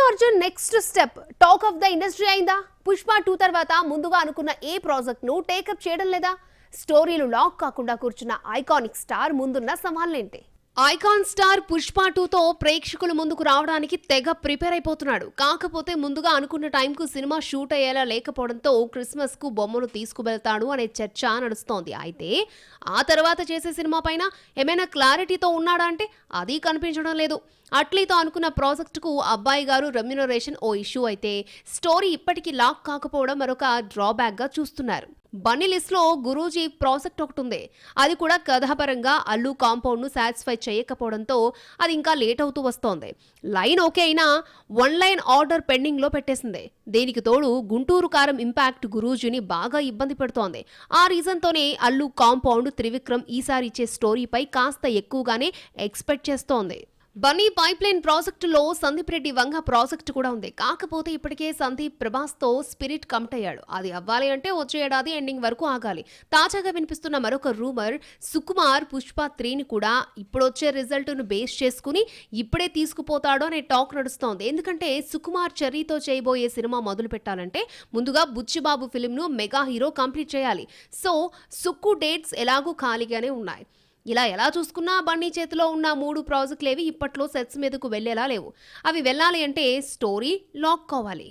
Arjun next step talk of the industry అయిందా? పుష్ప 2 తర్వాత ముందుగా అనుకున్న ఏ ప్రాజెక్ట్ ను టేకప్ చేయడం లేదా? స్టోరీలు లాక్ కాకుండా కూర్చున్న ఐకానిక్ స్టార్ ముందున్న సవాళ్ళేంటి? ఐకాన్ స్టార్ పుష్ప 2తో ప్రేక్షకుల ముందుకు రావడానికి తెగ ప్రిపేర్ అయిపోతున్నాడు. కాకపోతే ముందుగా అనుకున్న టైంకు సినిమా షూట్ అయ్యేలా లేకపోవడంతో క్రిస్మస్ కు బొమ్మను తీసుకువెళ్తాడు అనే చర్చ నడుస్తోంది. అయితే ఆ తర్వాత చేసే సినిమా పైన ఏమైనా క్లారిటీతో ఉన్నాడా అంటే అది కనిపించడం లేదు. అట్లీతో అనుకున్న ప్రాజెక్టుకు అబ్బాయి గారు రెమ్యునరేషన్ ఓ ఇష్యూ అయితే స్టోరీ ఇప్పటికీ లాక్ కాకపోవడం మరొక డ్రాబ్యాక్ గా చూస్తున్నారు. బన్నీ లిస్ట్ లో గురూజీ ప్రాజెక్ట్ ఒకటి ఉంది. అది కూడా కథాపరంగా అల్లు కాంపౌండ్ ను సాటిస్ఫై చేయకపోవడంతో అది ఇంకా లేట్ అవుతూ వస్తోంది. లైన్ ఓకే అయినా 1 లైన్ ఆర్డర్ పెండింగ్ లో పెట్టేసింది. దీనికి తోడు గుంటూరు కారం ఇంపాక్ట్ గురూజీని బాగా ఇబ్బంది పెడుతోంది. ఆ రీజన్ తోనే అల్లు కాంపౌండ్ త్రివిక్రమ్ ఈసారి ఇచ్చే స్టోరీపై కాస్త ఎక్కువగానే ఎక్స్పెక్ట్ చేస్తోంది. బన్నీ పైప్ లైన్ ప్రాజెక్టులో సందీప్ రెడ్డి వంగ ప్రాజెక్టు కూడా ఉంది. కాకపోతే ఇప్పటికే సందీప్ ప్రభాస్ తో స్పిరిట్ కమిట్ అయ్యాడు. అది అవ్వాలి అంటే వచ్చే ఏడాది ఎండింగ్ వరకు ఆగాలి. తాజాగా వినిపిస్తున్న మరొక రూమర్ సుకుమార్ పుష్ప 3ని కూడా ఇప్పుడొచ్చే రిజల్ట్ ను బేస్ చేసుకుని ఇప్పుడే తీసుకుపోతాడు అనే టాక్ నడుస్తోంది. ఎందుకంటే సుకుమార్ చెర్రీతో చేయబోయే సినిమా మొదలు పెట్టాలంటే ముందుగా బుచ్చిబాబు ఫిల్మ్ ను మెగా హీరో కంప్లీట్ చేయాలి. సో సుక్కు డేట్స్ ఎలాగూ ఖాళీగానే ఉన్నాయి. ఇలా ఎలా చూసుకున్నా బన్నీ చేతిలో ఉన్న 3 ప్రాజెక్టులేవి ఇప్పట్లో సెట్స్ మీదకు వెళ్లేలా లేవు. అవి వెళ్ళాలి అంటే స్టోరీ లాక్ కావాలి.